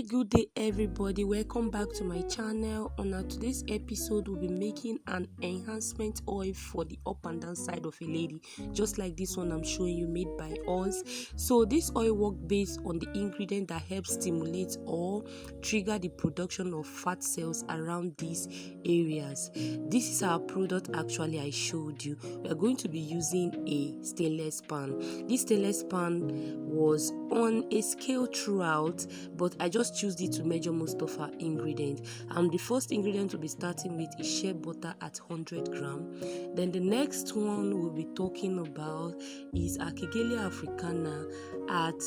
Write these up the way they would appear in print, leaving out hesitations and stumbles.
good day everybody, welcome back to my channel. On today's episode we'll be making an enhancement oil for the up and down side of a lady, just like this one I'm showing you, made by us. So this oil works based on the ingredient that helps stimulate or trigger the production of fat cells around these areas. This is our product. Actually, I showed you we are going to be using a stainless pan. This stainless pan was on a scale throughout, but I just choose it to measure most of our ingredients. The first ingredient we'll be starting with is shea butter at 100 grams. Then the next one we'll be talking about is Archigelia africana at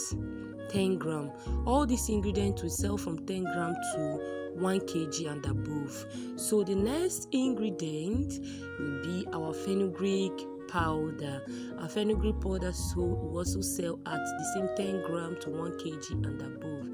10 grams. All these ingredients will sell from 10 grams to 1 kg and above. So the next ingredient will be our fenugreek powder. Our fenugreek powder will also sell at the same 10 grams to 1 kg and above.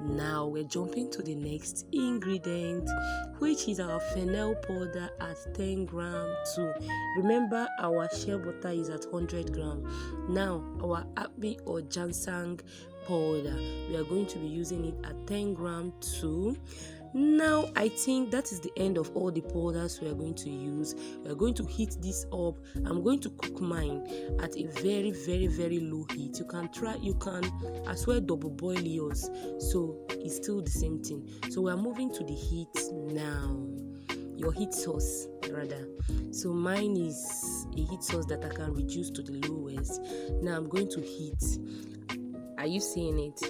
Now we're jumping to the next ingredient, which is our Fennel Powder at 10 grams too. Remember, our shea butter is at 100 grams. Now our Acme or ginseng powder, we are going to be using it at 10 grams too. Now I think that is the end of all the powders we are going to use. We are going to heat this up. I'm going to cook mine at a very low heat. You can as well double boil yours, so it's still the same thing. So we are moving to the heat now. Your heat source rather. So mine is a heat source that I can reduce to the lowest. Now I'm going to heat. Are you seeing it?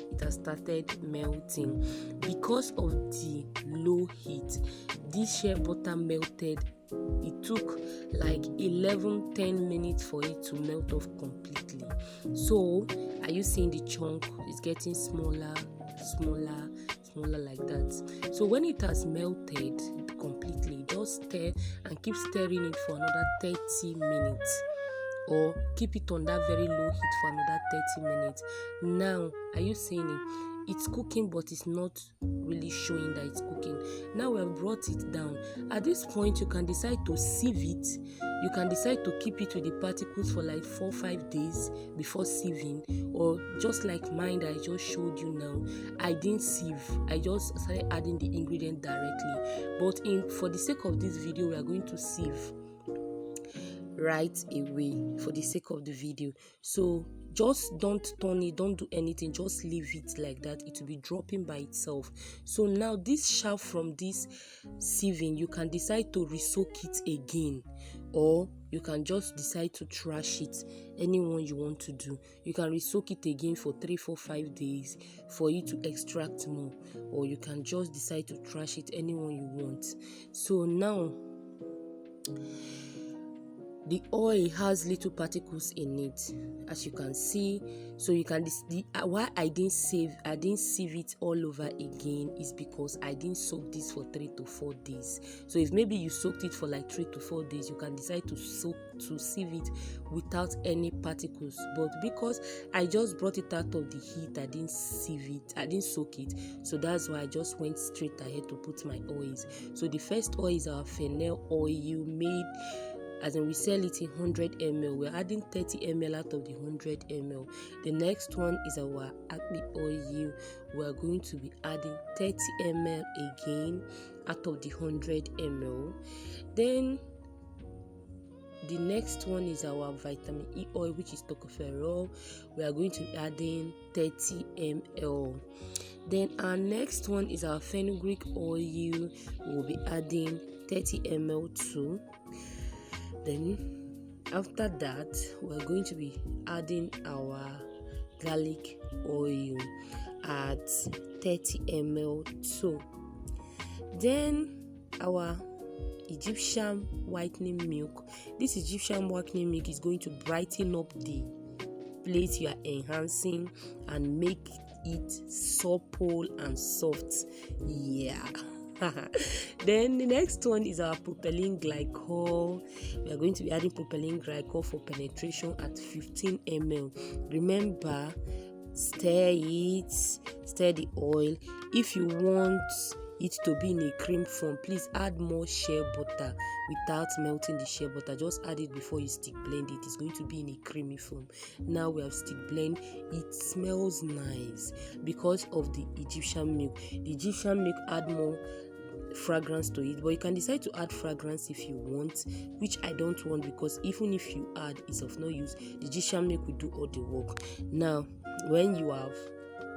It has started melting. Because of the low heat, this shea butter melted. It took like 11-10 minutes for it to melt off completely. So are you seeing the chunk? It's getting smaller like that. So when it has melted completely, just stir and keep stirring it for another 30 minutes. Or keep it on that very low heat for another 30 minutes. Now, are you seeing it? It's cooking, but it's not really showing that it's cooking. Now we have brought it down. At this point, you can decide to sieve it. You can decide to keep it with the particles for like 4-5 days before sieving, or just like mine that I just showed you now. I didn't sieve. I just started adding the ingredient directly. But for the sake of this video, we are going to sieve right away for the sake of the video. So just don't turn it, don't do anything, just leave it like that. It will be dropping by itself. So now this chaff from this sieving, you can decide to re-soak it again, or you can just decide to trash it. Anyone you want to do, you can re-soak it again for 3-4-5 days for you to extract more, or you can just decide to trash it. Anyone you want. So now the oil has little particles in it, as you can see. So you can why I didn't sieve it all over again is because I didn't soak this for 3 to 4 days. So if maybe you soaked it for like 3 to 4 days, you can decide to sieve it without any particles. But because I just brought it out of the heat, I didn't sieve it, I didn't soak it. So that's why I just went straight ahead to put my oils. So the first oil is our Fennel oil, made as in we sell it in 100 ml. We're adding 30 ml out of the 100 ml. The next one is our Acme oil. We're going to be adding 30 ml again out of the 100 ml. Then the next one is our vitamin E oil, which is tocopherol. We are going to be adding 30 ml. Then our next one is our fenugreek oil. We'll be adding 30 ml too. Then after that, we're going to be adding our garlic oil at 30 ml too. Then our Egyptian whitening milk. This Egyptian whitening milk is going to brighten up the place you are enhancing and make it supple and soft. Yeah. Then the next one is our propylene glycol. We are going to be adding propylene glycol for penetration at 15 ml. Remember, stir the oil. If you want it to be in a cream form, please add more shea butter without melting the shea butter. Just add it before you stick blend it. It's going to be in a creamy form. Now we have stick blend. It smells nice because of the Egyptian milk. The Egyptian milk add more fragrance to it, but you can decide to add fragrance if you want, which I don't want, because even if you add, it's of no use. The Egyptian milk will do all the work. Now when you have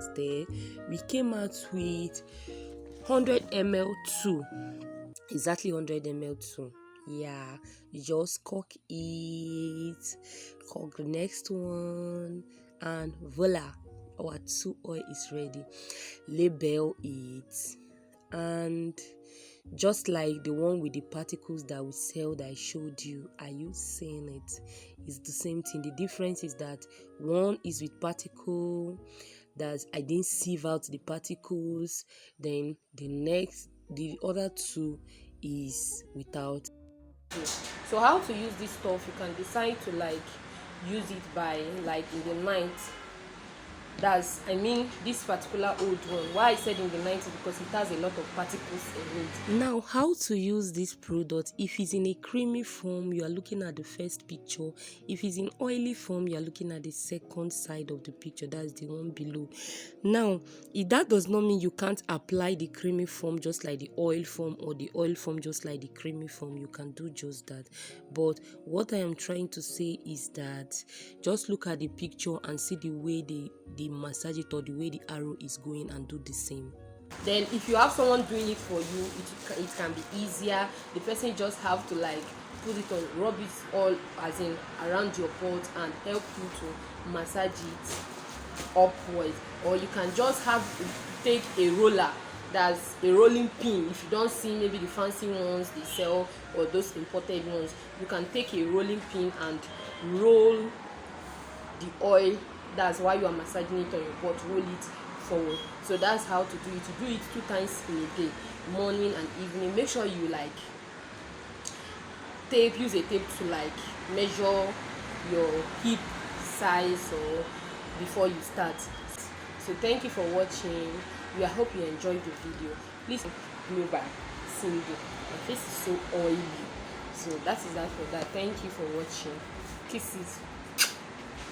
stirred, we came out with 100 ml too, exactly 100 ml too. Yeah, you just cook it, cook the next one, and voila, our 2 oil is ready. Label it, and just like the one with the particles that we sell that I showed you, are you seeing it? It's the same thing. The difference is that one is with particle, that I didn't sieve out the particles. Then the other 2 is without. So how to use this stuff? You can decide to use it by in the night. This particular old one. Why I said in the 90s, because it has a lot of particles in it. Now, how to use this product? If it's in a creamy form, you are looking at the first picture. If it's in oily form, you are looking at the second side of the picture. That's the one below. Now, that does not mean you can't apply the creamy form just like the oil form, or the oil form just like the creamy form. You can do just that. But what I am trying to say is that just look at the picture and see the way they massage it, or the way the arrow is going, and do the same. Then if you have someone doing it for you, it can be easier. The person just have to put it on, rub it all as in around your pot, and help you to massage it upwards. Or you can just take a roller, that's a rolling pin. If you don't see maybe the fancy ones they sell, or those imported ones, you can take a rolling pin and roll the oil. That's why you are massaging it on your pot. Roll it forward. So that's how to do it. You do it 2 times in a day, morning and evening. Make sure you use a tape to measure your hip size or before you start. So thank you for watching. I hope you enjoyed the video. Please go by single. My face is so oily. So that is that for that. Thank you for watching. Kisses.